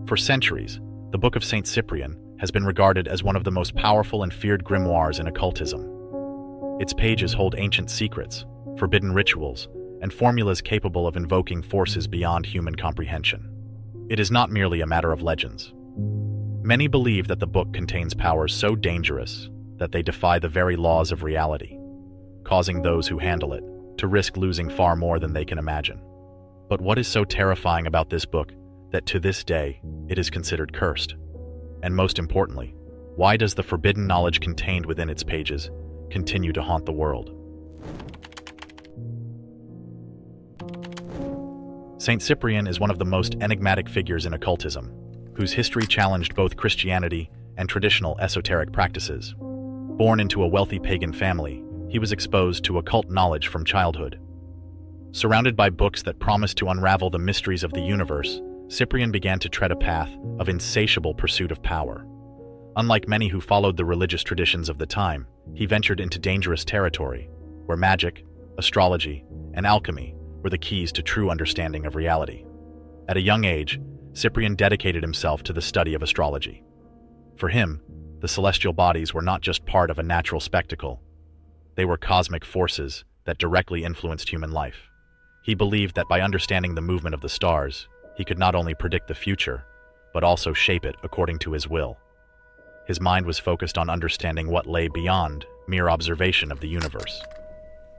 For centuries, the Book of Saint Cyprian has been regarded as one of the most powerful and feared grimoires in occultism. Its pages hold ancient secrets, forbidden rituals, and formulas capable of invoking forces beyond human comprehension. It is not merely a matter of legends. Many believe that the book contains powers so dangerous that they defy the very laws of reality, causing those who handle it to risk losing far more than they can imagine. But what is so terrifying about this book that to this day it is considered cursed? And most importantly, why does the forbidden knowledge contained within its pages continue to haunt the world? Saint Cyprian is one of the most enigmatic figures in occultism, whose history challenged both Christianity and traditional esoteric practices. Born into a wealthy pagan family, he was exposed to occult knowledge from childhood. Surrounded by books that promised to unravel the mysteries of the universe, Cyprian began to tread a path of insatiable pursuit of power. Unlike many who followed the religious traditions of the time, he ventured into dangerous territory, where magic, astrology, and alchemy were the keys to true understanding of reality. At a young age, Cyprian dedicated himself to the study of astrology. For him, the celestial bodies were not just part of a natural spectacle. They were cosmic forces that directly influenced human life. He believed that by understanding the movement of the stars, he could not only predict the future, but also shape it according to his will. His mind was focused on understanding what lay beyond mere observation of the universe.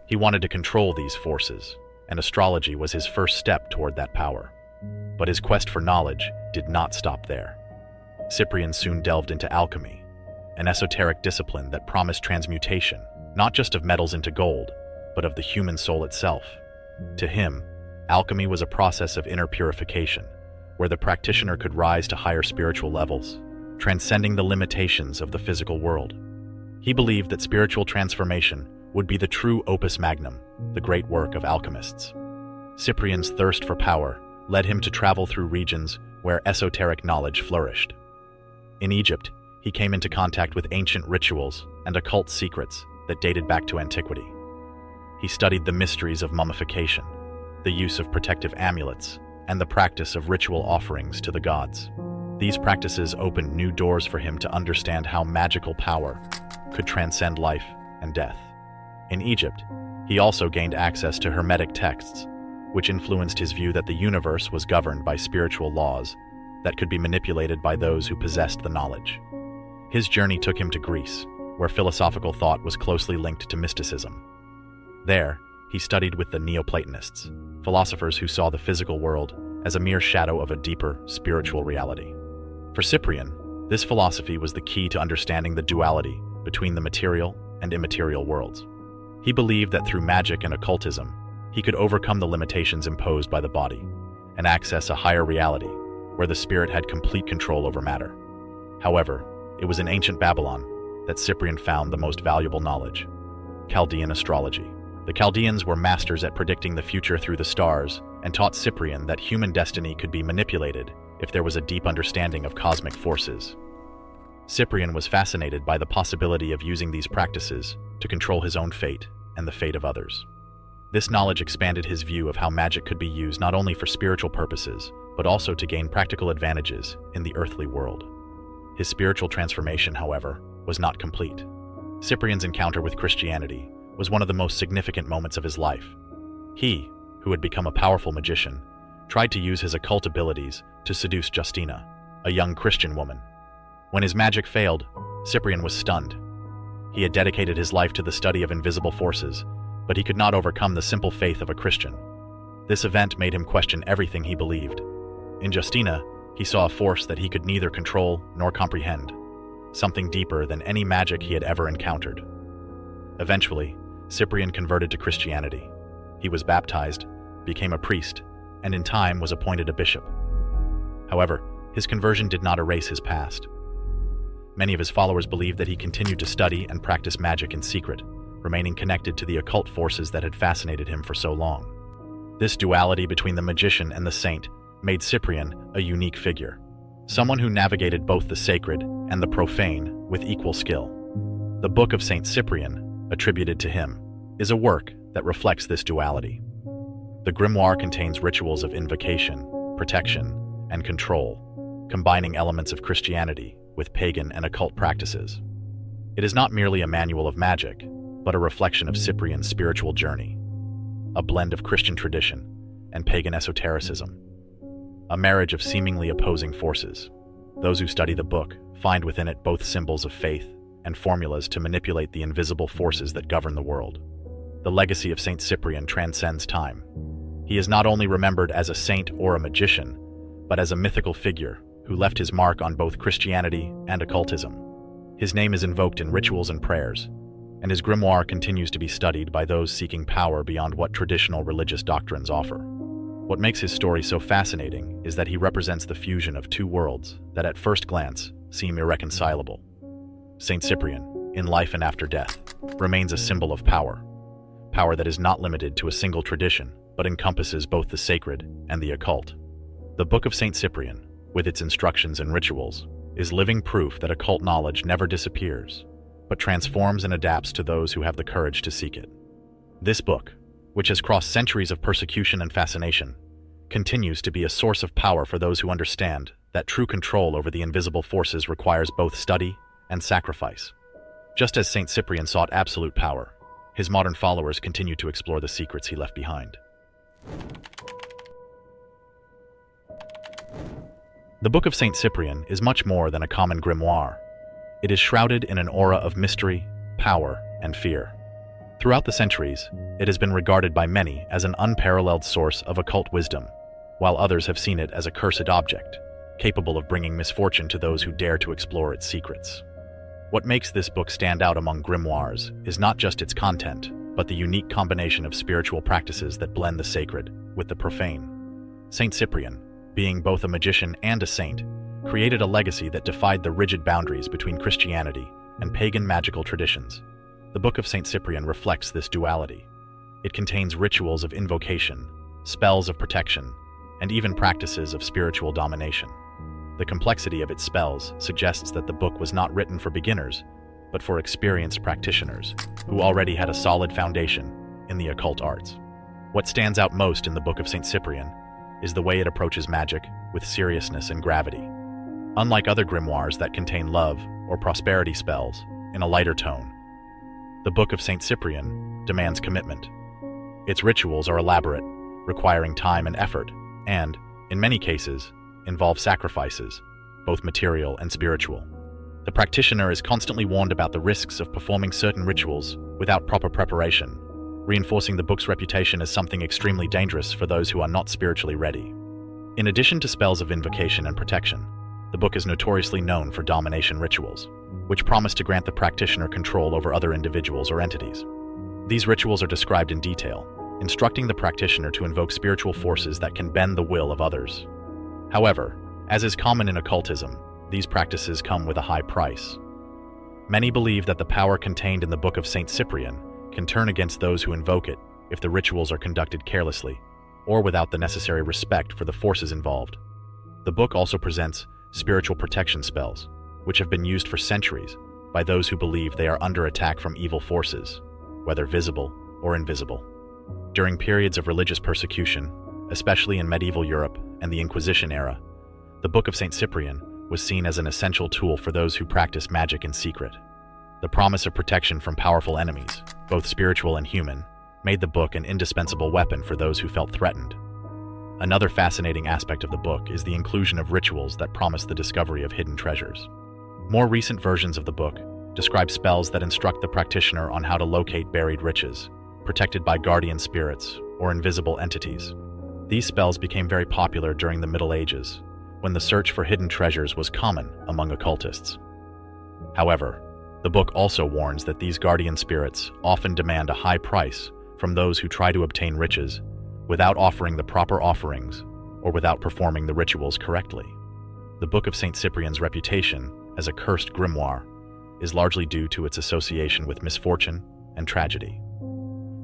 He wanted to control these forces, and astrology was his first step toward that power. But his quest for knowledge did not stop there. Cyprian soon delved into alchemy, an esoteric discipline that promised transmutation, not just of metals into gold, but of the human soul itself. To him, alchemy was a process of inner purification, where the practitioner could rise to higher spiritual levels, transcending the limitations of the physical world. He believed that spiritual transformation would be the true opus magnum, the great work of alchemists. Cyprian's thirst for power led him to travel through regions where esoteric knowledge flourished. In Egypt, he came into contact with ancient rituals and occult secrets that dated back to antiquity. He studied the mysteries of mummification, the use of protective amulets, and the practice of ritual offerings to the gods. These practices opened new doors for him to understand how magical power could transcend life and death. In Egypt, he also gained access to Hermetic texts, which influenced his view that the universe was governed by spiritual laws that could be manipulated by those who possessed the knowledge. His journey took him to Greece, where philosophical thought was closely linked to mysticism. There, he studied with the Neoplatonists, philosophers who saw the physical world as a mere shadow of a deeper, spiritual reality. For Cyprian, this philosophy was the key to understanding the duality between the material and immaterial worlds. He believed that through magic and occultism, he could overcome the limitations imposed by the body and access a higher reality where the spirit had complete control over matter. However, it was in ancient Babylon that Cyprian found the most valuable knowledge: Chaldean astrology. The Chaldeans were masters at predicting the future through the stars and taught Cyprian that human destiny could be manipulated if there was a deep understanding of cosmic forces. Cyprian was fascinated by the possibility of using these practices to control his own fate and the fate of others. This knowledge expanded his view of how magic could be used not only for spiritual purposes, but also to gain practical advantages in the earthly world. His spiritual transformation, however, was not complete. Cyprian's encounter with Christianity was one of the most significant moments of his life. He, who had become a powerful magician, tried to use his occult abilities to seduce Justina, a young Christian woman. When his magic failed, Cyprian was stunned. He had dedicated his life to the study of invisible forces, but he could not overcome the simple faith of a Christian. This event made him question everything he believed. In Justina, he saw a force that he could neither control nor comprehend, something deeper than any magic he had ever encountered. Eventually, Cyprian converted to Christianity. He was baptized, became a priest, and in time was appointed a bishop. However, his conversion did not erase his past. Many of his followers believed that he continued to study and practice magic in secret, remaining connected to the occult forces that had fascinated him for so long. This duality between the magician and the saint made Cyprian a unique figure, someone who navigated both the sacred and the profane with equal skill. The Book of Saint Cyprian, attributed to him, is a work that reflects this duality. The grimoire contains rituals of invocation, protection, and control, combining elements of Christianity with pagan and occult practices. It is not merely a manual of magic, but a reflection of Cyprian's spiritual journey, a blend of Christian tradition and pagan esotericism, a marriage of seemingly opposing forces. Those who study the book find within it both symbols of faith and formulas to manipulate the invisible forces that govern the world. The legacy of Saint Cyprian transcends time. He is not only remembered as a saint or a magician, but as a mythical figure who left his mark on both Christianity and occultism. His name is invoked in rituals and prayers, and his grimoire continues to be studied by those seeking power beyond what traditional religious doctrines offer. What makes his story so fascinating is that he represents the fusion of two worlds that at first glance seem irreconcilable. Saint Cyprian, in life and after death, remains a symbol of power that is not limited to a single tradition, but encompasses both the sacred and the occult. The Book of Saint Cyprian, with its instructions and rituals, is living proof that occult knowledge never disappears, but transforms and adapts to those who have the courage to seek it. This book, which has crossed centuries of persecution and fascination, continues to be a source of power for those who understand that true control over the invisible forces requires both study and sacrifice. Just as Saint Cyprian sought absolute power, his modern followers continue to explore the secrets he left behind. The Book of Saint Cyprian is much more than a common grimoire. It is shrouded in an aura of mystery, power, and fear. Throughout the centuries, it has been regarded by many as an unparalleled source of occult wisdom, while others have seen it as a cursed object, capable of bringing misfortune to those who dare to explore its secrets. What makes this book stand out among grimoires is not just its content, but the unique combination of spiritual practices that blend the sacred with the profane. Saint Cyprian, being both a magician and a saint, created a legacy that defied the rigid boundaries between Christianity and pagan magical traditions. The Book of Saint Cyprian reflects this duality. It contains rituals of invocation, spells of protection, and even practices of spiritual domination. The complexity of its spells suggests that the book was not written for beginners, but for experienced practitioners who already had a solid foundation in the occult arts. What stands out most in the Book of Saint Cyprian is the way it approaches magic with seriousness and gravity. Unlike other grimoires that contain love or prosperity spells in a lighter tone, the Book of Saint Cyprian demands commitment. Its rituals are elaborate, requiring time and effort, and, in many cases, involve sacrifices, both material and spiritual. The practitioner is constantly warned about the risks of performing certain rituals without proper preparation, reinforcing the book's reputation as something extremely dangerous for those who are not spiritually ready. In addition to spells of invocation and protection, the book is notoriously known for domination rituals, which promise to grant the practitioner control over other individuals or entities. These rituals are described in detail, instructing the practitioner to invoke spiritual forces that can bend the will of others. However, as is common in occultism, these practices come with a high price. Many believe that the power contained in the Book of Saint Cyprian can turn against those who invoke it if the rituals are conducted carelessly or without the necessary respect for the forces involved. The book also presents spiritual protection spells, which have been used for centuries by those who believe they are under attack from evil forces, whether visible or invisible. During periods of religious persecution, especially in medieval Europe and the Inquisition era, the Book of Saint Cyprian was seen as an essential tool for those who practice magic in secret. The promise of protection from powerful enemies, both spiritual and human, made the book an indispensable weapon for those who felt threatened. Another fascinating aspect of the book is the inclusion of rituals that promise the discovery of hidden treasures. More recent versions of the book describe spells that instruct the practitioner on how to locate buried riches, protected by guardian spirits or invisible entities. These spells became very popular during the Middle Ages, when the search for hidden treasures was common among occultists. However, the book also warns that these guardian spirits often demand a high price from those who try to obtain riches without offering the proper offerings or without performing the rituals correctly. The Book of Saint Cyprian's reputation as a cursed grimoire is largely due to its association with misfortune and tragedy.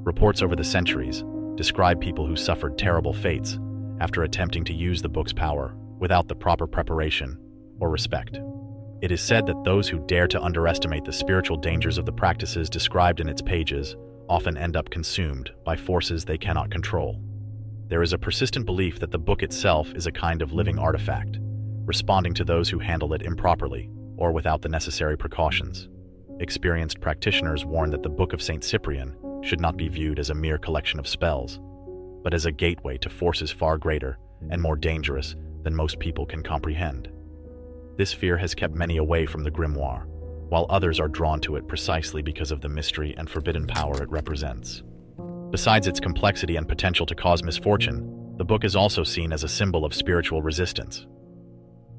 Reports over the centuries describe people who suffered terrible fates after attempting to use the book's power without the proper preparation or respect. It is said that those who dare to underestimate the spiritual dangers of the practices described in its pages often end up consumed by forces they cannot control. There is a persistent belief that the book itself is a kind of living artifact, responding to those who handle it improperly or without the necessary precautions. Experienced practitioners warn that the Book of St. Cyprian should not be viewed as a mere collection of spells, but as a gateway to forces far greater and more dangerous than most people can comprehend. This fear has kept many away from the Grimoire, while others are drawn to it precisely because of the mystery and forbidden power it represents. Besides its complexity and potential to cause misfortune, the book is also seen as a symbol of spiritual resistance.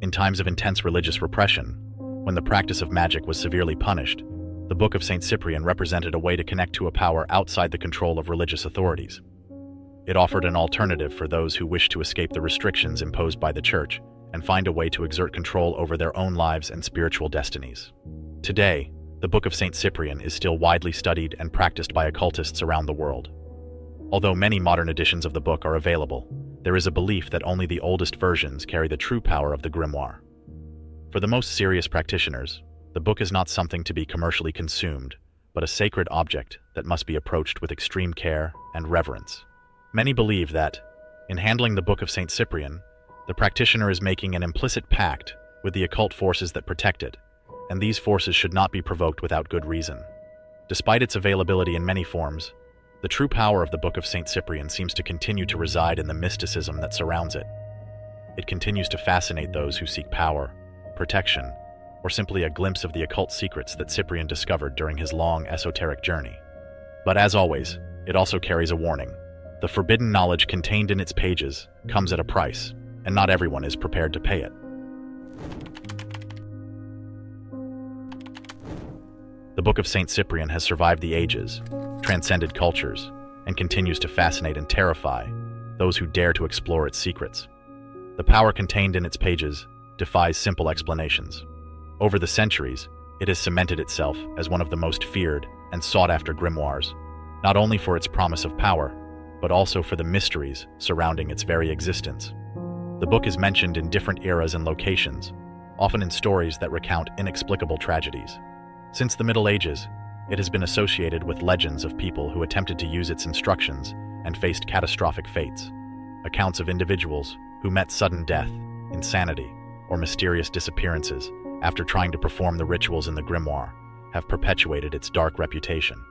In times of intense religious repression, when the practice of magic was severely punished, the Book of St. Cyprian represented a way to connect to a power outside the control of religious authorities. It offered an alternative for those who wished to escape the restrictions imposed by the Church and find a way to exert control over their own lives and spiritual destinies. Today, the Book of St. Cyprian is still widely studied and practiced by occultists around the world. Although many modern editions of the book are available, there is a belief that only the oldest versions carry the true power of the Grimoire. For the most serious practitioners, the book is not something to be commercially consumed, but a sacred object that must be approached with extreme care and reverence. Many believe that, in handling the Book of St. Cyprian, the practitioner is making an implicit pact with the occult forces that protect it, and these forces should not be provoked without good reason. Despite its availability in many forms, the true power of the Book of St. Cyprian seems to continue to reside in the mysticism that surrounds it. It continues to fascinate those who seek power, protection, or simply a glimpse of the occult secrets that Cyprian discovered during his long esoteric journey. But as always, it also carries a warning. The forbidden knowledge contained in its pages comes at a price, and not everyone is prepared to pay it. The Book of St. Cyprian has survived the ages, transcended cultures, and continues to fascinate and terrify those who dare to explore its secrets. The power contained in its pages defies simple explanations. Over the centuries, it has cemented itself as one of the most feared and sought-after grimoires, not only for its promise of power, but also for the mysteries surrounding its very existence. The book is mentioned in different eras and locations, often in stories that recount inexplicable tragedies. Since the Middle Ages, it has been associated with legends of people who attempted to use its instructions and faced catastrophic fates. Accounts of individuals who met sudden death, insanity, or mysterious disappearances after trying to perform the rituals in the Grimoire have perpetuated its dark reputation.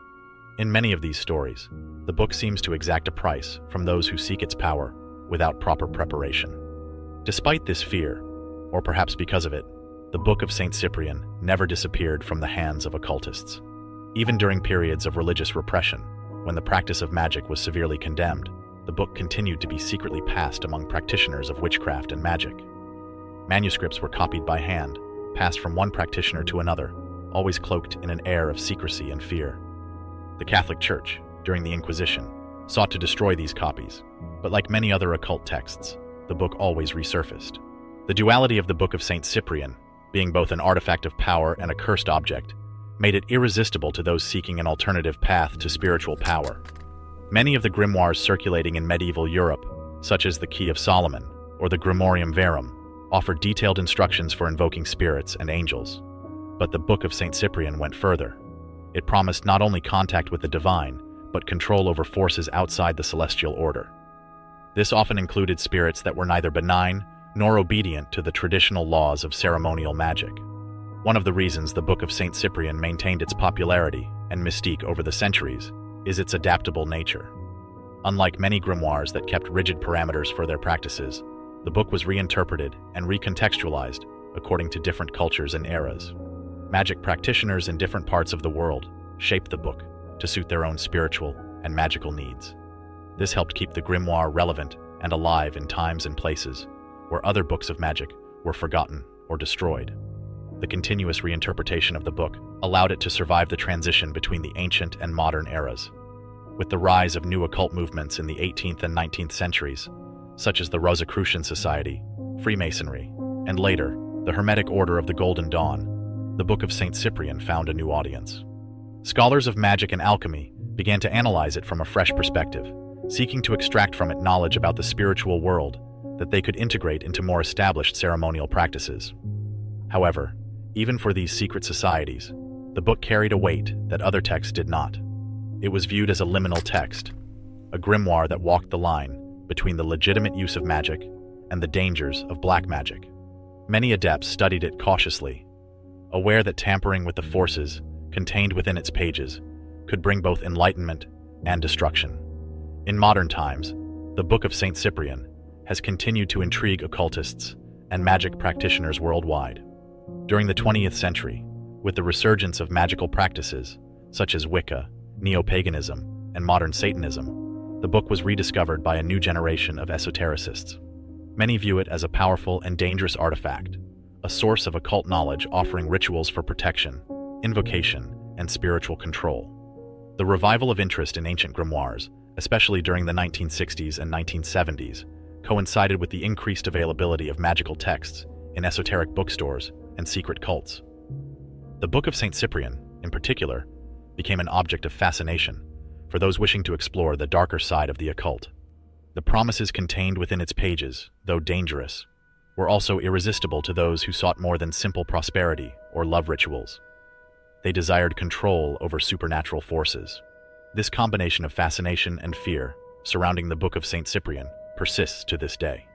In many of these stories, the book seems to exact a price from those who seek its power without proper preparation. Despite this fear, or perhaps because of it, the Book of St. Cyprian never disappeared from the hands of occultists. Even during periods of religious repression, when the practice of magic was severely condemned, the book continued to be secretly passed among practitioners of witchcraft and magic. Manuscripts were copied by hand, passed from one practitioner to another, always cloaked in an air of secrecy and fear. The Catholic Church, during the Inquisition, sought to destroy these copies, but like many other occult texts, the book always resurfaced. The duality of the Book of St. Cyprian, being both an artifact of power and a cursed object, made it irresistible to those seeking an alternative path to spiritual power. Many of the grimoires circulating in medieval Europe, such as the Key of Solomon or the Grimorium Verum, offered detailed instructions for invoking spirits and angels. But the Book of St. Cyprian went further. It promised not only contact with the divine, but control over forces outside the celestial order. This often included spirits that were neither benign nor obedient to the traditional laws of ceremonial magic. One of the reasons the Book of St. Cyprian maintained its popularity and mystique over the centuries is its adaptable nature. Unlike many grimoires that kept rigid parameters for their practices, the book was reinterpreted and recontextualized according to different cultures and eras. Magic practitioners in different parts of the world shaped the book to suit their own spiritual and magical needs. This helped keep the grimoire relevant and alive in times and places where other books of magic were forgotten or destroyed. The continuous reinterpretation of the book allowed it to survive the transition between the ancient and modern eras. With the rise of new occult movements in the 18th and 19th centuries, such as the Rosicrucian Society, Freemasonry, and later, the Hermetic Order of the Golden Dawn, the Book of St. Cyprian found a new audience. Scholars of magic and alchemy began to analyze it from a fresh perspective, seeking to extract from it knowledge about the spiritual world that they could integrate into more established ceremonial practices. However, even for these secret societies, the book carried a weight that other texts did not. It was viewed as a liminal text, a grimoire that walked the line between the legitimate use of magic and the dangers of black magic. Many adepts studied it cautiously, aware that tampering with the forces contained within its pages could bring both enlightenment and destruction. In modern times, the Book of St. Cyprian has continued to intrigue occultists and magic practitioners worldwide. During the 20th century, with the resurgence of magical practices such as Wicca, neo-paganism, and modern Satanism, the book was rediscovered by a new generation of esotericists. Many view it as a powerful and dangerous artifact, a source of occult knowledge offering rituals for protection, invocation, and spiritual control. The revival of interest in ancient grimoires, especially during the 1960s and 1970s, coincided with the increased availability of magical texts in esoteric bookstores and secret cults. The Book of St. Cyprian, in particular, became an object of fascination for those wishing to explore the darker side of the occult. The promises contained within its pages, though dangerous, were also irresistible to those who sought more than simple prosperity or love rituals. They desired control over supernatural forces. This combination of fascination and fear surrounding the Book of St. Cyprian persists to this day.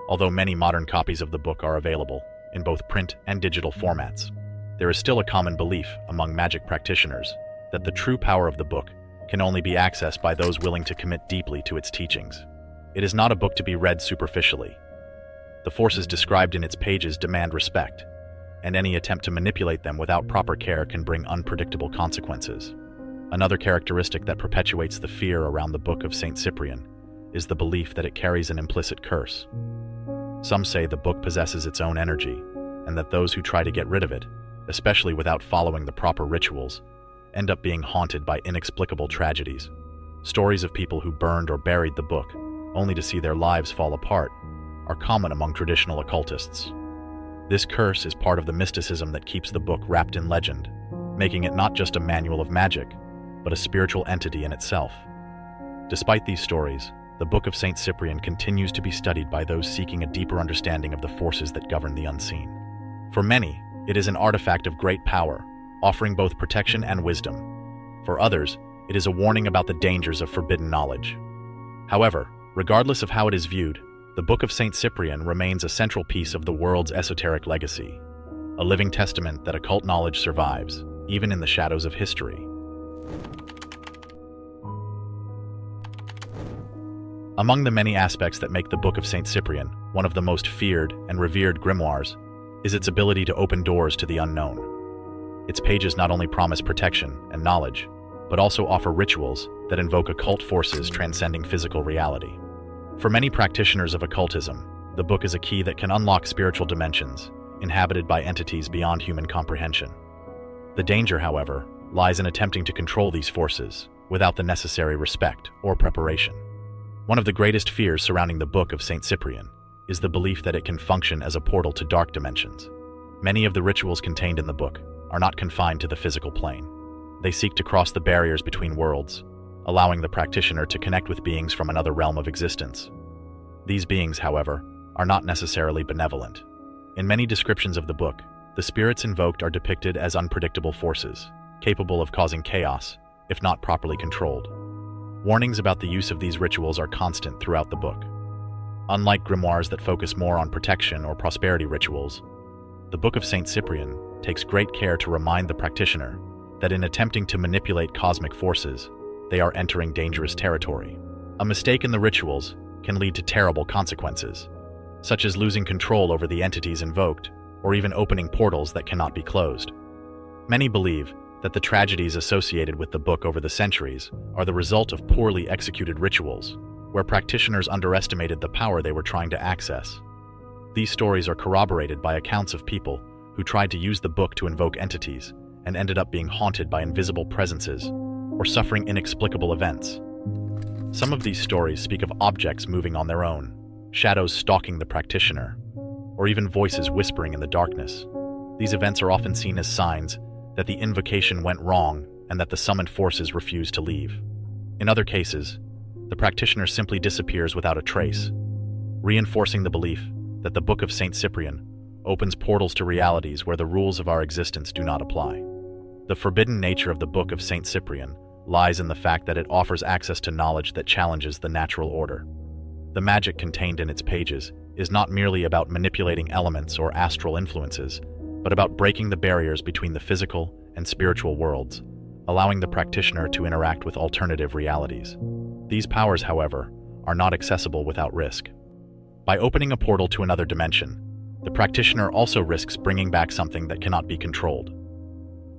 Although many modern copies of the book are available in both print and digital formats, there is still a common belief among magic practitioners that the true power of the book can only be accessed by those willing to commit deeply to its teachings. It is not a book to be read superficially. The forces described in its pages demand respect, and any attempt to manipulate them without proper care can bring unpredictable consequences. Another characteristic that perpetuates the fear around the Book of St. Cyprian is the belief that it carries an implicit curse. Some say the book possesses its own energy, and that those who try to get rid of it, especially without following the proper rituals, end up being haunted by inexplicable tragedies. Stories of people who burned or buried the book, only to see their lives fall apart, are common among traditional occultists. This curse is part of the mysticism that keeps the book wrapped in legend, making it not just a manual of magic, but a spiritual entity in itself. Despite these stories, the Book of St. Cyprian continues to be studied by those seeking a deeper understanding of the forces that govern the unseen. For many, it is an artifact of great power, offering both protection and wisdom. For others, it is a warning about the dangers of forbidden knowledge. However, regardless of how it is viewed, the Book of St. Cyprian remains a central piece of the world's esoteric legacy, a living testament that occult knowledge survives, even in the shadows of history. Among the many aspects that make the Book of St. Cyprian one of the most feared and revered grimoires is its ability to open doors to the unknown. Its pages not only promise protection and knowledge, but also offer rituals that invoke occult forces transcending physical reality. For many practitioners of occultism, the book is a key that can unlock spiritual dimensions inhabited by entities beyond human comprehension. The danger, however, lies in attempting to control these forces without the necessary respect or preparation. One of the greatest fears surrounding the Book of St. Cyprian is the belief that it can function as a portal to dark dimensions. Many of the rituals contained in the book are not confined to the physical plane. They seek to cross the barriers between worlds, allowing the practitioner to connect with beings from another realm of existence. These beings, however, are not necessarily benevolent. In many descriptions of the book, the spirits invoked are depicted as unpredictable forces, capable of causing chaos, if not properly controlled. Warnings about the use of these rituals are constant throughout the book. Unlike grimoires that focus more on protection or prosperity rituals, the Book of St. Cyprian takes great care to remind the practitioner that in attempting to manipulate cosmic forces, they are entering dangerous territory. A mistake in the rituals can lead to terrible consequences, such as losing control over the entities invoked, or even opening portals that cannot be closed. Many believe that the tragedies associated with the book over the centuries are the result of poorly executed rituals, where practitioners underestimated the power they were trying to access. These stories are corroborated by accounts of people who tried to use the book to invoke entities and ended up being haunted by invisible presences or suffering inexplicable events. Some of these stories speak of objects moving on their own, shadows stalking the practitioner, or even voices whispering in the darkness. These events are often seen as signs that the invocation went wrong and that the summoned forces refuse to leave. In other cases, the practitioner simply disappears without a trace, reinforcing the belief that the Book of St. Cyprian opens portals to realities where the rules of our existence do not apply. The forbidden nature of the Book of St. Cyprian lies in the fact that it offers access to knowledge that challenges the natural order. The magic contained in its pages is not merely about manipulating elements or astral influences, but about breaking the barriers between the physical and spiritual worlds, allowing the practitioner to interact with alternative realities. These powers, however, are not accessible without risk. By opening a portal to another dimension, the practitioner also risks bringing back something that cannot be controlled.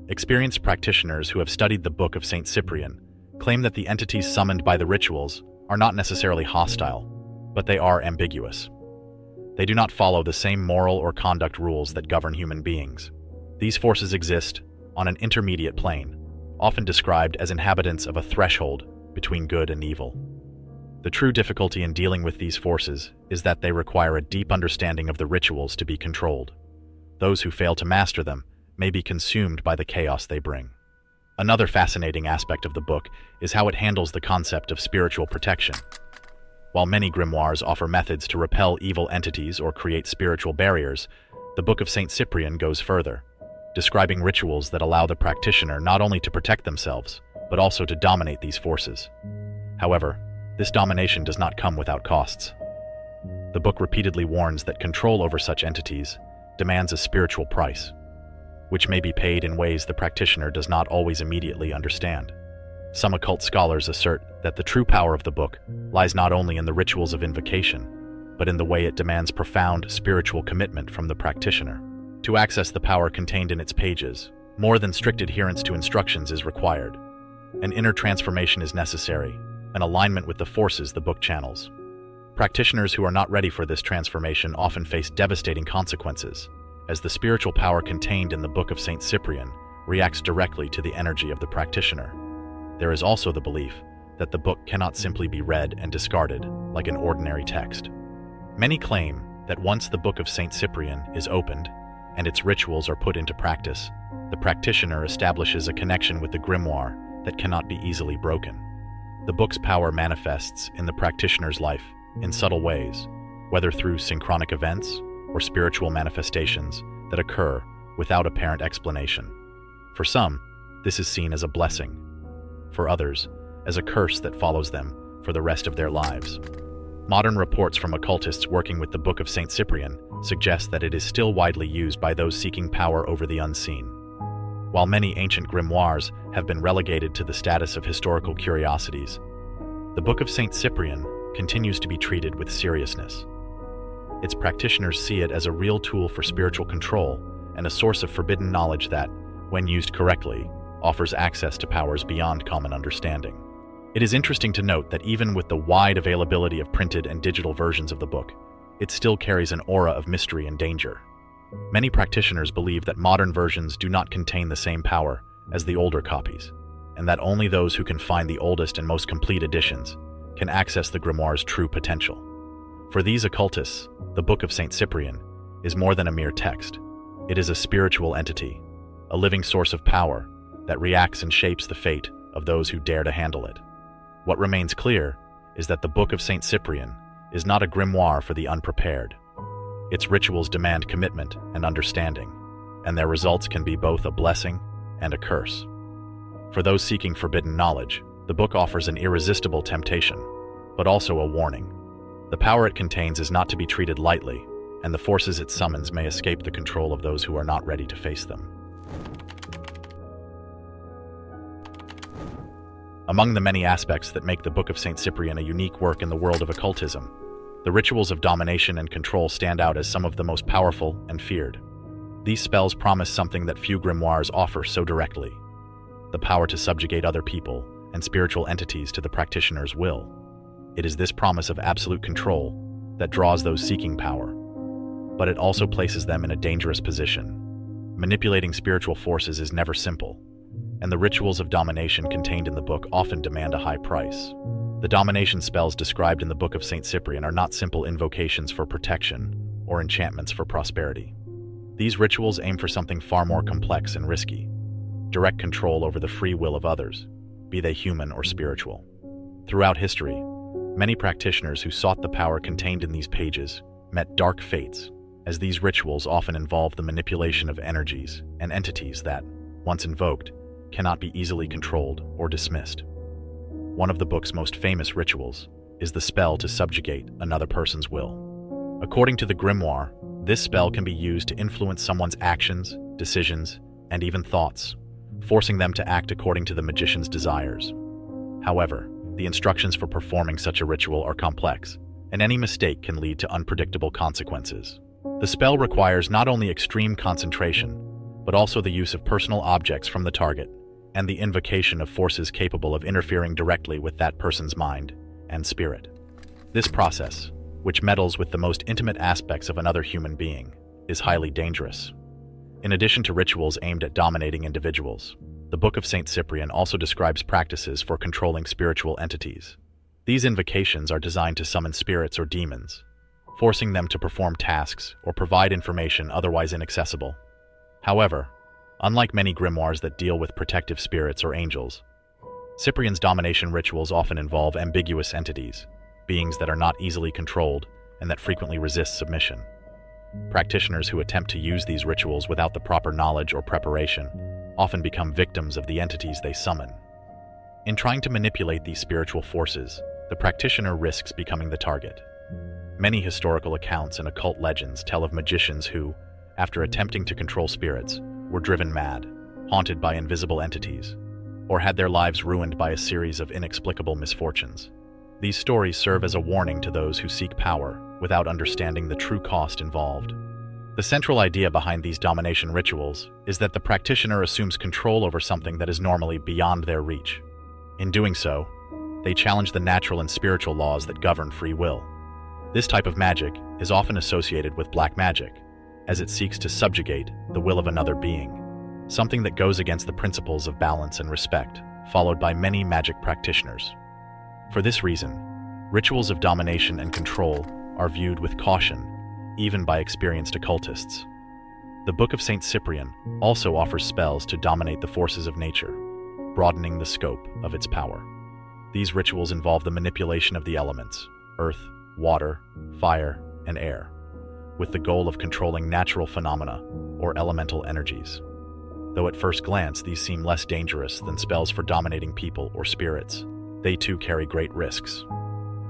Experienced practitioners who have studied the Book of St. Cyprian claim that the entities summoned by the rituals are not necessarily hostile, but they are ambiguous. They do not follow the same moral or conduct rules that govern human beings. These forces exist on an intermediate plane, often described as inhabitants of a threshold between good and evil. The true difficulty in dealing with these forces is that they require a deep understanding of the rituals to be controlled. Those who fail to master them may be consumed by the chaos they bring. Another fascinating aspect of the book is how it handles the concept of spiritual protection. While many grimoires offer methods to repel evil entities or create spiritual barriers, the Book of St. Cyprian goes further, describing rituals that allow the practitioner not only to protect themselves, but also to dominate these forces. However, this domination does not come without costs. The book repeatedly warns that control over such entities demands a spiritual price, which may be paid in ways the practitioner does not always immediately understand. Some occult scholars assert that the true power of the book lies not only in the rituals of invocation, but in the way it demands profound spiritual commitment from the practitioner. To access the power contained in its pages, more than strict adherence to instructions is required. An inner transformation is necessary, an alignment with the forces the book channels. Practitioners who are not ready for this transformation often face devastating consequences, as the spiritual power contained in the Book of St. Cyprian reacts directly to the energy of the practitioner. There is also the belief that the book cannot simply be read and discarded like an ordinary text. Many claim that once the Book of St. Cyprian is opened and its rituals are put into practice, the practitioner establishes a connection with the grimoire that cannot be easily broken. The book's power manifests in the practitioner's life in subtle ways, whether through synchronic events or spiritual manifestations that occur without apparent explanation. For some, this is seen as a blessing. For others, as a curse that follows them for the rest of their lives. Modern reports from occultists working with the Book of St. Cyprian suggest that it is still widely used by those seeking power over the unseen. While many ancient grimoires have been relegated to the status of historical curiosities, the Book of St. Cyprian continues to be treated with seriousness. Its practitioners see it as a real tool for spiritual control and a source of forbidden knowledge that, when used correctly, offers access to powers beyond common understanding. It is interesting to note that even with the wide availability of printed and digital versions of the book, it still carries an aura of mystery and danger. Many practitioners believe that modern versions do not contain the same power as the older copies, and that only those who can find the oldest and most complete editions can access the grimoire's true potential. For these occultists, the Book of St. Cyprian is more than a mere text. It is a spiritual entity, a living source of power that reacts and shapes the fate of those who dare to handle it. What remains clear is that the Book of St. Cyprian is not a grimoire for the unprepared. Its rituals demand commitment and understanding, and their results can be both a blessing and a curse. For those seeking forbidden knowledge, the book offers an irresistible temptation, but also a warning. The power it contains is not to be treated lightly, and the forces it summons may escape the control of those who are not ready to face them. Among the many aspects that make the Book of St. Cyprian a unique work in the world of occultism, the rituals of domination and control stand out as some of the most powerful and feared. These spells promise something that few grimoires offer so directly: the power to subjugate other people and spiritual entities to the practitioner's will. It is this promise of absolute control that draws those seeking power, but it also places them in a dangerous position. Manipulating spiritual forces is never simple, and the rituals of domination contained in the book often demand a high price. The domination spells described in the Book of St. Cyprian are not simple invocations for protection or enchantments for prosperity. These rituals aim for something far more complex and risky: direct control over the free will of others, be they human or spiritual. Throughout history, many practitioners who sought the power contained in these pages met dark fates, as these rituals often involve the manipulation of energies and entities that, once invoked, cannot be easily controlled or dismissed. One of the book's most famous rituals is the spell to subjugate another person's will. According to the Grimoire, this spell can be used to influence someone's actions, decisions, and even thoughts, forcing them to act according to the magician's desires. However, the instructions for performing such a ritual are complex, and any mistake can lead to unpredictable consequences. The spell requires not only extreme concentration, but also the use of personal objects from the target, and the invocation of forces capable of interfering directly with that person's mind and spirit. This process, which meddles with the most intimate aspects of another human being, is highly dangerous. In addition to rituals aimed at dominating individuals, the Book of St. Cyprian also describes practices for controlling spiritual entities. These invocations are designed to summon spirits or demons, forcing them to perform tasks or provide information otherwise inaccessible. However, unlike many grimoires that deal with protective spirits or angels, Cyprian's domination rituals often involve ambiguous entities, beings that are not easily controlled and that frequently resist submission. Practitioners who attempt to use these rituals without the proper knowledge or preparation often become victims of the entities they summon. In trying to manipulate these spiritual forces, the practitioner risks becoming the target. Many historical accounts and occult legends tell of magicians who, after attempting to control spirits, were driven mad, haunted by invisible entities, or had their lives ruined by a series of inexplicable misfortunes. These stories serve as a warning to those who seek power without understanding the true cost involved. The central idea behind these domination rituals is that the practitioner assumes control over something that is normally beyond their reach. In doing so, they challenge the natural and spiritual laws that govern free will. This type of magic is often associated with black magic, as it seeks to subjugate the will of another being, something that goes against the principles of balance and respect, followed by many magic practitioners. For this reason, rituals of domination and control are viewed with caution, even by experienced occultists. The Book of St. Cyprian also offers spells to dominate the forces of nature, broadening the scope of its power. These rituals involve the manipulation of the elements, earth, water, fire, and air, with the goal of controlling natural phenomena or elemental energies. Though at first glance these seem less dangerous than spells for dominating people or spirits, they too carry great risks.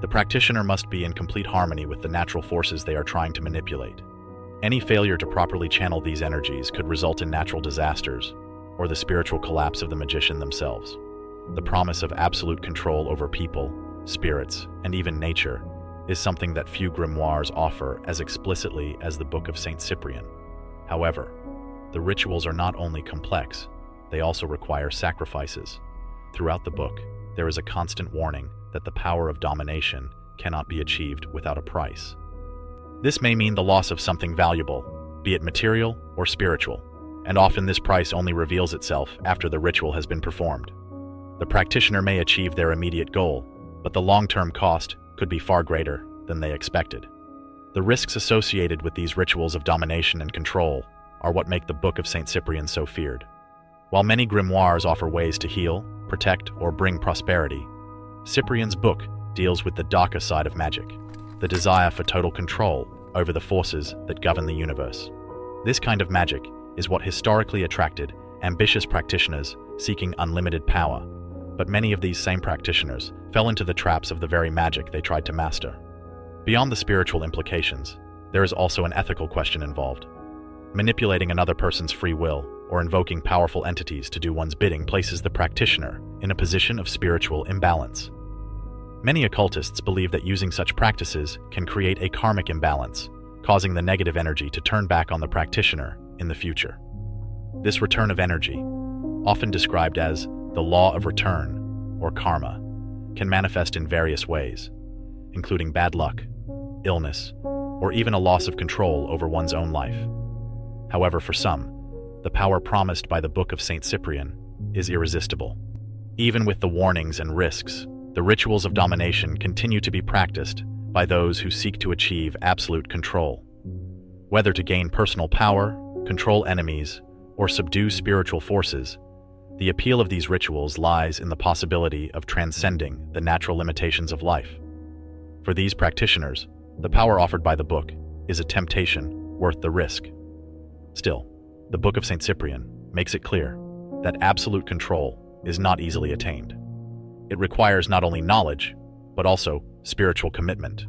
The practitioner must be in complete harmony with the natural forces they are trying to manipulate. Any failure to properly channel these energies could result in natural disasters or the spiritual collapse of the magician themselves. The promise of absolute control over people, spirits, and even nature is something that few grimoires offer as explicitly as the Book of St. Cyprian. However, the rituals are not only complex, they also require sacrifices. Throughout the book, there is a constant warning that the power of domination cannot be achieved without a price. This may mean the loss of something valuable, be it material or spiritual, and often this price only reveals itself after the ritual has been performed. The practitioner may achieve their immediate goal, but the long-term cost could be far greater than they expected. The risks associated with these rituals of domination and control are what make the Book of St. Cyprian so feared. While many grimoires offer ways to heal, protect, or bring prosperity, Cyprian's book deals with the darker side of magic, the desire for total control over the forces that govern the universe. This kind of magic is what historically attracted ambitious practitioners seeking unlimited power, but many of these same practitioners fell into the traps of the very magic they tried to master. Beyond the spiritual implications, there is also an ethical question involved. Manipulating another person's free will or invoking powerful entities to do one's bidding places the practitioner in a position of spiritual imbalance. Many occultists believe that using such practices can create a karmic imbalance, causing the negative energy to turn back on the practitioner in the future. This return of energy, often described as the law of return or karma, can manifest in various ways, including bad luck, illness, or even a loss of control over one's own life. However, for some, the power promised by the Book of St. Cyprian is irresistible. Even with the warnings and risks, the rituals of domination continue to be practiced by those who seek to achieve absolute control. Whether to gain personal power, control enemies, or subdue spiritual forces, the appeal of these rituals lies in the possibility of transcending the natural limitations of life. For these practitioners, the power offered by the book is a temptation worth the risk. Still, the Book of St. Cyprian makes it clear that absolute control is not easily attained. It requires not only knowledge, but also spiritual commitment.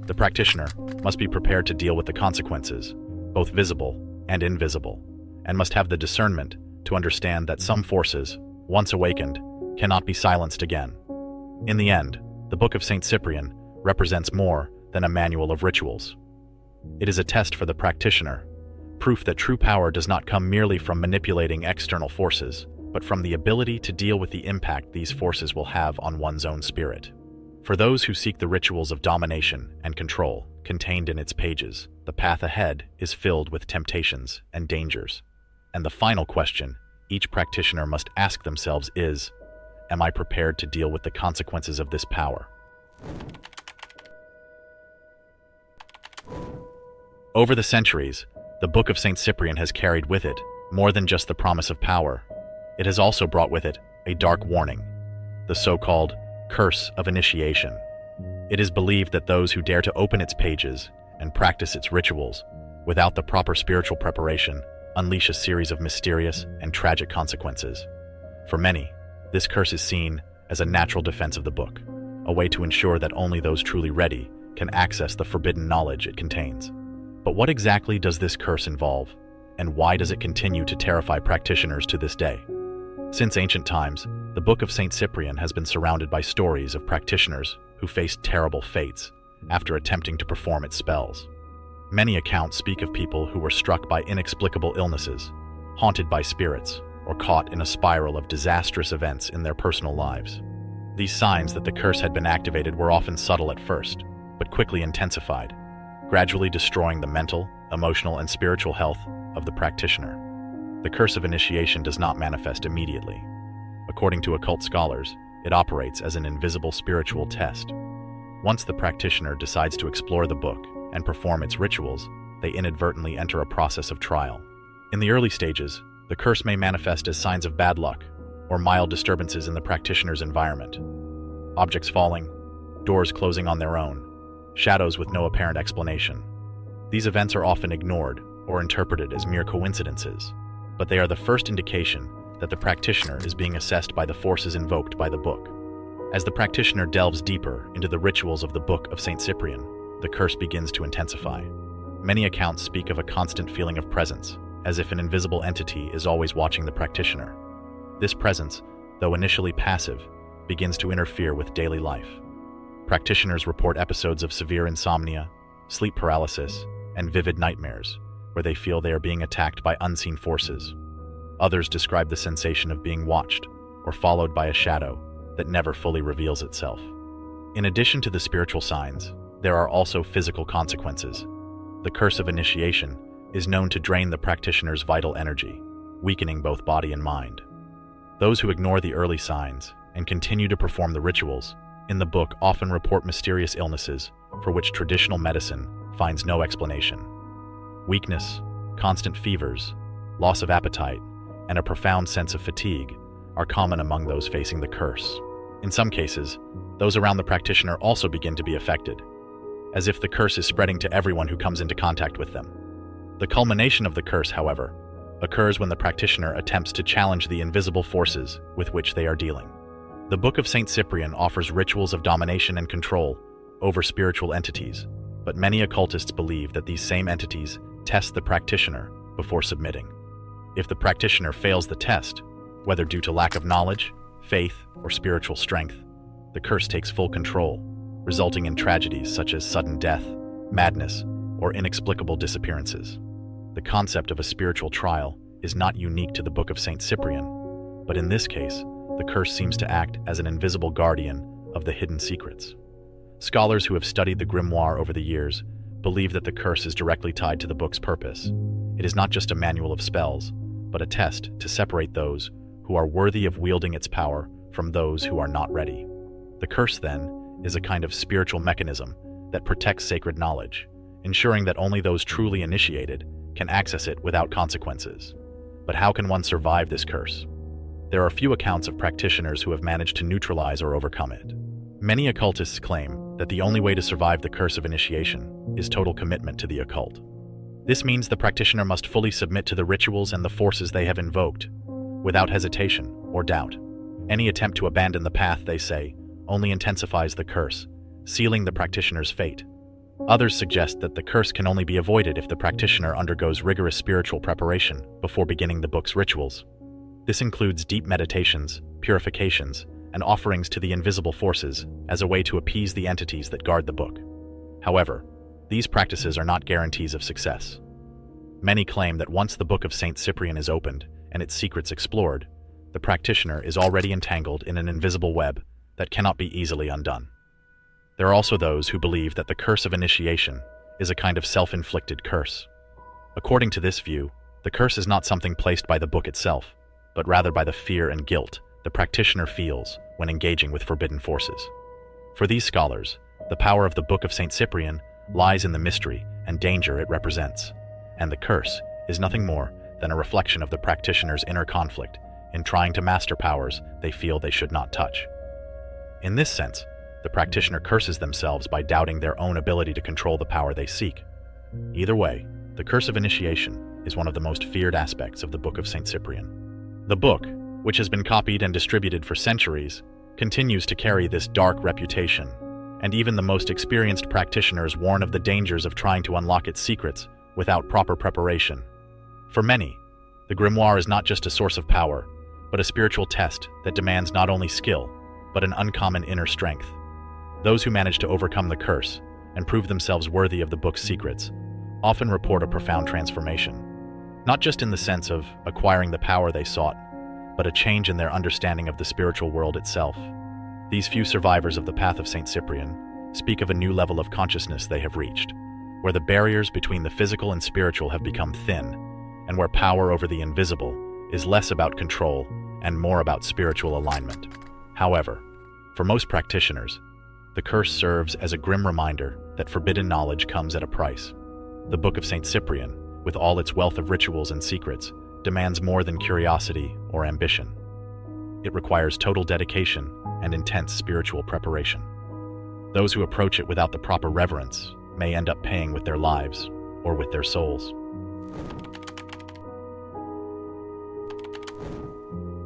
The practitioner must be prepared to deal with the consequences, both visible and invisible, and must have the discernment to understand that some forces, once awakened, cannot be silenced again. In the end, the Book of St. Cyprian represents more than a manual of rituals. It is a test for the practitioner, proof that true power does not come merely from manipulating external forces, but from the ability to deal with the impact these forces will have on one's own spirit. For those who seek the rituals of domination and control contained in its pages, the path ahead is filled with temptations and dangers. And the final question each practitioner must ask themselves is, am I prepared to deal with the consequences of this power? Over the centuries, the Book of St. Cyprian has carried with it more than just the promise of power. It has also brought with it a dark warning, the so-called curse of initiation. It is believed that those who dare to open its pages and practice its rituals without the proper spiritual preparation unleash a series of mysterious and tragic consequences. For many, this curse is seen as a natural defense of the book, a way to ensure that only those truly ready can access the forbidden knowledge it contains. But what exactly does this curse involve, and why does it continue to terrify practitioners to this day? Since ancient times, the Book of St. Cyprian has been surrounded by stories of practitioners who faced terrible fates after attempting to perform its spells. Many accounts speak of people who were struck by inexplicable illnesses, haunted by spirits, or caught in a spiral of disastrous events in their personal lives. These signs that the curse had been activated were often subtle at first, but quickly intensified, gradually destroying the mental, emotional, and spiritual health of the practitioner. The curse of initiation does not manifest immediately. According to occult scholars, it operates as an invisible spiritual test. Once the practitioner decides to explore the book and perform its rituals, they inadvertently enter a process of trial. In the early stages, the curse may manifest as signs of bad luck or mild disturbances in the practitioner's environment. Objects falling, doors closing on their own, shadows with no apparent explanation. These events are often ignored or interpreted as mere coincidences, but they are the first indication that the practitioner is being assessed by the forces invoked by the book. As the practitioner delves deeper into the rituals of the Book of St. Cyprian, the curse begins to intensify. Many accounts speak of a constant feeling of presence, as if an invisible entity is always watching the practitioner. This presence, though initially passive, begins to interfere with daily life. Practitioners report episodes of severe insomnia, sleep paralysis, and vivid nightmares, where they feel they are being attacked by unseen forces. Others describe the sensation of being watched or followed by a shadow that never fully reveals itself. In addition to the spiritual signs, there are also physical consequences. The curse of initiation is known to drain the practitioner's vital energy, weakening both body and mind. Those who ignore the early signs and continue to perform the rituals in the book often report mysterious illnesses for which traditional medicine finds no explanation. Weakness, constant fevers, loss of appetite, and a profound sense of fatigue are common among those facing the curse. In some cases, those around the practitioner also begin to be affected, as if the curse is spreading to everyone who comes into contact with them. The culmination of the curse, however, occurs when the practitioner attempts to challenge the invisible forces with which they are dealing. The Book of St. Cyprian offers rituals of domination and control over spiritual entities, but many occultists believe that these same entities test the practitioner before submitting. If the practitioner fails the test, whether due to lack of knowledge, faith, or spiritual strength, the curse takes full control, resulting in tragedies such as sudden death, madness, or inexplicable disappearances. The concept of a spiritual trial is not unique to the Book of St. Cyprian, but in this case, the curse seems to act as an invisible guardian of the hidden secrets. Scholars who have studied the Grimoire over the years believe that the curse is directly tied to the book's purpose. It is not just a manual of spells, but a test to separate those who are worthy of wielding its power from those who are not ready. The curse, then, is a kind of spiritual mechanism that protects sacred knowledge, ensuring that only those truly initiated can access it without consequences. But how can one survive this curse? There are few accounts of practitioners who have managed to neutralize or overcome it. Many occultists claim that the only way to survive the curse of initiation is total commitment to the occult. This means the practitioner must fully submit to the rituals and the forces they have invoked, without hesitation or doubt. Any attempt to abandon the path, they say, only intensifies the curse, sealing the practitioner's fate. Others suggest that the curse can only be avoided if the practitioner undergoes rigorous spiritual preparation before beginning the book's rituals. This includes deep meditations, purifications, and offerings to the invisible forces as a way to appease the entities that guard the book. However, these practices are not guarantees of success. Many claim that once the Book of Saint Cyprian is opened and its secrets explored, the practitioner is already entangled in an invisible web that cannot be easily undone. There are also those who believe that the curse of initiation is a kind of self-inflicted curse. According to this view, the curse is not something placed by the book itself, but rather by the fear and guilt the practitioner feels when engaging with forbidden forces. For these scholars, the power of the Book of Saint Cyprian lies in the mystery and danger it represents, and the curse is nothing more than a reflection of the practitioner's inner conflict in trying to master powers they feel they should not touch. In this sense, the practitioner curses themselves by doubting their own ability to control the power they seek. Either way, the curse of initiation is one of the most feared aspects of the Book of Saint Cyprian. The book, which has been copied and distributed for centuries, continues to carry this dark reputation, and even the most experienced practitioners warn of the dangers of trying to unlock its secrets without proper preparation. For many, the Grimoire is not just a source of power, but a spiritual test that demands not only skill, but an uncommon inner strength. Those who manage to overcome the curse and prove themselves worthy of the book's secrets often report a profound transformation, not just in the sense of acquiring the power they sought, but a change in their understanding of the spiritual world itself. These few survivors of the path of Saint Cyprian speak of a new level of consciousness they have reached, where the barriers between the physical and spiritual have become thin, and where power over the invisible is less about control and more about spiritual alignment. However, for most practitioners, the curse serves as a grim reminder that forbidden knowledge comes at a price. The Book of Saint Cyprian, with all its wealth of rituals and secrets, demands more than curiosity or ambition. It requires total dedication and intense spiritual preparation. Those who approach it without the proper reverence may end up paying with their lives or with their souls.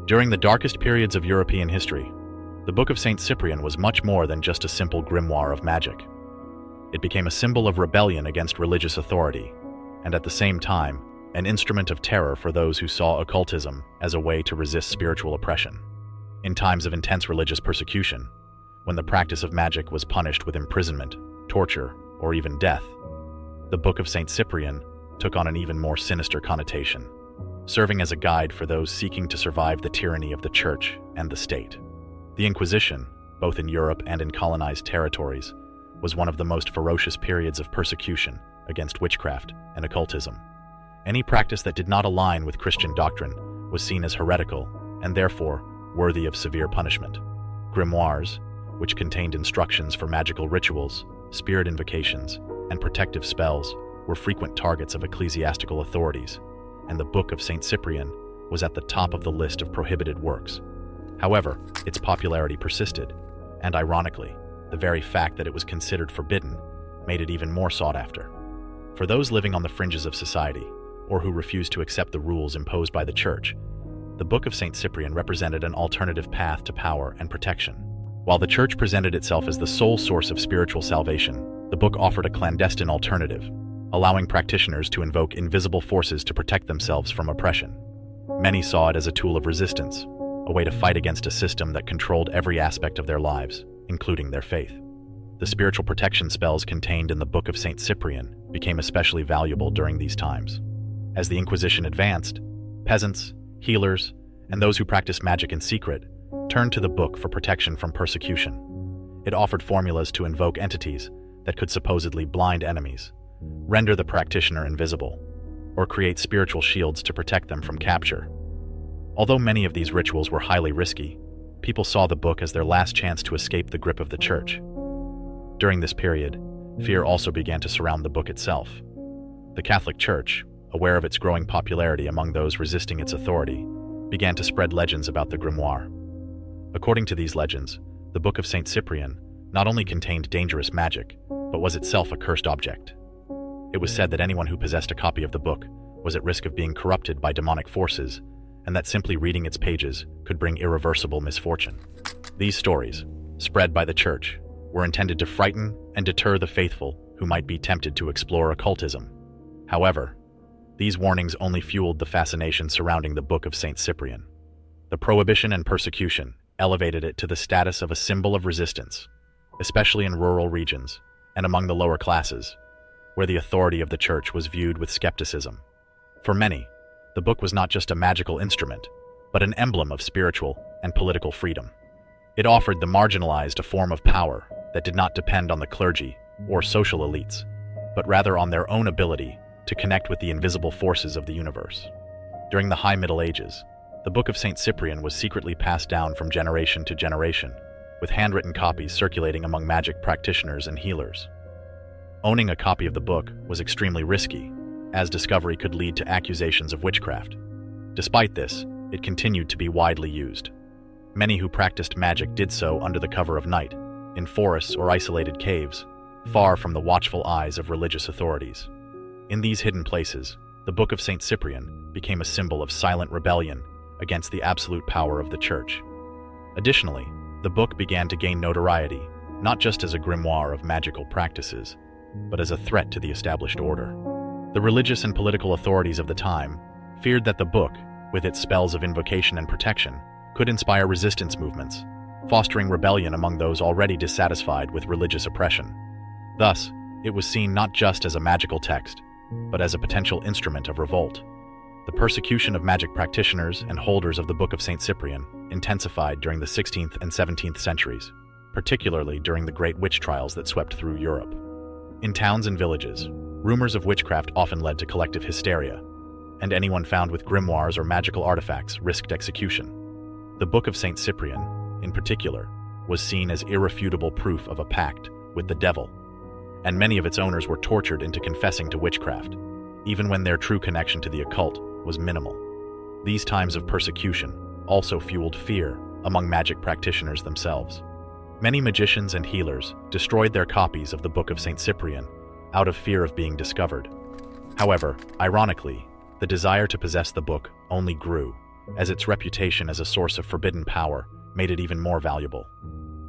During the darkest periods of European history, the Book of Saint Cyprian was much more than just a simple grimoire of magic. It became a symbol of rebellion against religious authority, and at the same time, an instrument of terror for those who saw occultism as a way to resist spiritual oppression. In times of intense religious persecution, when the practice of magic was punished with imprisonment, torture, or even death, the Book of Saint Cyprian took on an even more sinister connotation, serving as a guide for those seeking to survive the tyranny of the Church and the state. The Inquisition, both in Europe and in colonized territories, was one of the most ferocious periods of persecution against witchcraft and occultism. Any practice that did not align with Christian doctrine was seen as heretical and therefore worthy of severe punishment. Grimoires, which contained instructions for magical rituals, spirit invocations, and protective spells, were frequent targets of ecclesiastical authorities, and the Book of Saint Cyprian was at the top of the list of prohibited works. However, its popularity persisted, and ironically, the very fact that it was considered forbidden made it even more sought after. For those living on the fringes of society, or who refused to accept the rules imposed by the Church, the Book of Saint Cyprian represented an alternative path to power and protection. While the Church presented itself as the sole source of spiritual salvation, the book offered a clandestine alternative, allowing practitioners to invoke invisible forces to protect themselves from oppression. Many saw it as a tool of resistance, a way to fight against a system that controlled every aspect of their lives, including their faith. The spiritual protection spells contained in the Book of Saint Cyprian became especially valuable during these times. As the Inquisition advanced, peasants, healers, and those who practiced magic in secret turned to the book for protection from persecution. It offered formulas to invoke entities that could supposedly blind enemies, render the practitioner invisible, or create spiritual shields to protect them from capture. Although many of these rituals were highly risky, people saw the book as their last chance to escape the grip of the Church. During this period, fear also began to surround the book itself. The Catholic Church, aware of its growing popularity among those resisting its authority, began to spread legends about the grimoire. According to these legends, the Book of Saint Cyprian not only contained dangerous magic, but was itself a cursed object. It was said that anyone who possessed a copy of the book was at risk of being corrupted by demonic forces, and that simply reading its pages could bring irreversible misfortune. These stories, spread by the Church, were intended to frighten and deter the faithful who who might be tempted to explore occultism. However, these warnings only fueled the fascination surrounding the Book of St. Cyprian. The prohibition and persecution elevated it to the status of a symbol of resistance, especially in rural regions and among the lower classes, where the authority of the church was viewed with skepticism. For many, the book was not just a magical instrument, but an emblem of spiritual and political freedom. It offered the marginalized a form of power that did not depend on the clergy or social elites, but rather on their own ability to connect with the invisible forces of the universe. During the High Middle Ages, the Book of St. Cyprian was secretly passed down from generation to generation, with handwritten copies circulating among magic practitioners and healers. Owning a copy of the book was extremely risky, as discovery could lead to accusations of witchcraft. Despite this, it continued to be widely used. Many who practiced magic did so under the cover of night, in forests or isolated caves, far from the watchful eyes of religious authorities. In these hidden places, the Book of St. Cyprian became a symbol of silent rebellion against the absolute power of the Church. Additionally, the book began to gain notoriety, not just as a grimoire of magical practices, but as a threat to the established order. The religious and political authorities of the time feared that the book, with its spells of invocation and protection, could inspire resistance movements, fostering rebellion among those already dissatisfied with religious oppression. Thus, it was seen not just as a magical text, but as a potential instrument of revolt. The persecution of magic practitioners and holders of the Book of St. Cyprian intensified during the 16th and 17th centuries, particularly during the great witch trials that swept through Europe. In towns and villages, rumors of witchcraft often led to collective hysteria, and anyone found with grimoires or magical artifacts risked execution. The Book of St. Cyprian, in particular, was seen as irrefutable proof of a pact with the devil, and many of its owners were tortured into confessing to witchcraft, even when their true connection to the occult was minimal. These times of persecution also fueled fear among magic practitioners themselves. Many magicians and healers destroyed their copies of the Book of St. Cyprian out of fear of being discovered. However, ironically, the desire to possess the book only grew, as its reputation as a source of forbidden power made it even more valuable.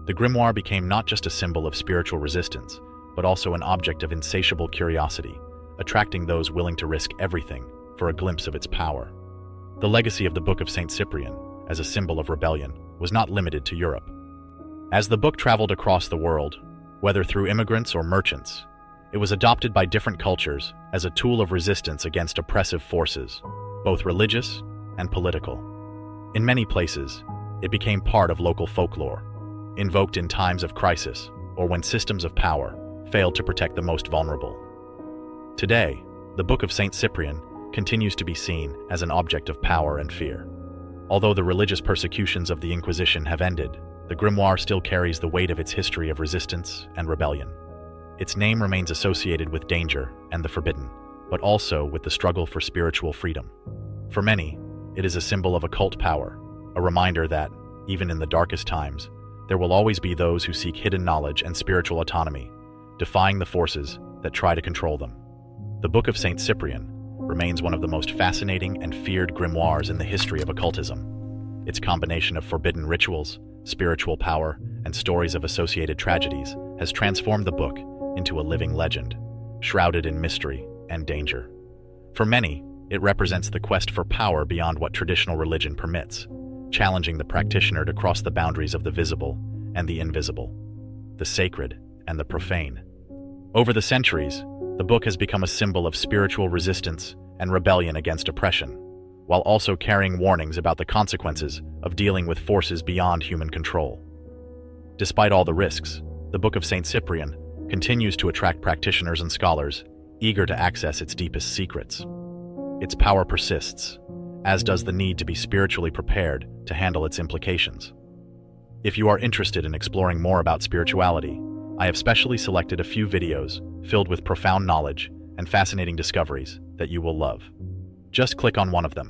The grimoire became not just a symbol of spiritual resistance, but also an object of insatiable curiosity, attracting those willing to risk everything for a glimpse of its power. The legacy of the Book of St. Cyprian, as a symbol of rebellion, was not limited to Europe. As the book traveled across the world, whether through immigrants or merchants, it was adopted by different cultures as a tool of resistance against oppressive forces, both religious and political. In many places, it became part of local folklore, invoked in times of crisis or when systems of power failed to protect the most vulnerable. Today, the Book of St. Cyprian continues to be seen as an object of power and fear. Although the religious persecutions of the Inquisition have ended, the grimoire still carries the weight of its history of resistance and rebellion. Its name remains associated with danger and the forbidden, but also with the struggle for spiritual freedom. For many, it is a symbol of occult power, a reminder that, even in the darkest times, there will always be those who seek hidden knowledge and spiritual autonomy, defying the forces that try to control them. The Book of St. Cyprian remains one of the most fascinating and feared grimoires in the history of occultism. Its combination of forbidden rituals, spiritual power, and stories of associated tragedies has transformed the book into a living legend, shrouded in mystery and danger. For many, it represents the quest for power beyond what traditional religion permits, challenging the practitioner to cross the boundaries of the visible and the invisible, the sacred and the profane. Over the centuries, the book has become a symbol of spiritual resistance and rebellion against oppression, while also carrying warnings about the consequences of dealing with forces beyond human control. Despite all the risks, the Book of St. Cyprian continues to attract practitioners and scholars eager to access its deepest secrets. Its power persists, as does the need to be spiritually prepared to handle its implications. If you are interested in exploring more about spirituality, I have specially selected a few videos filled with profound knowledge and fascinating discoveries that you will love. Just click on one of them.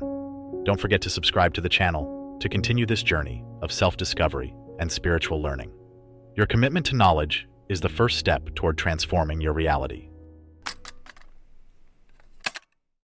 Don't forget to subscribe to the channel to continue this journey of self-discovery and spiritual learning. Your commitment to knowledge is the first step toward transforming your reality.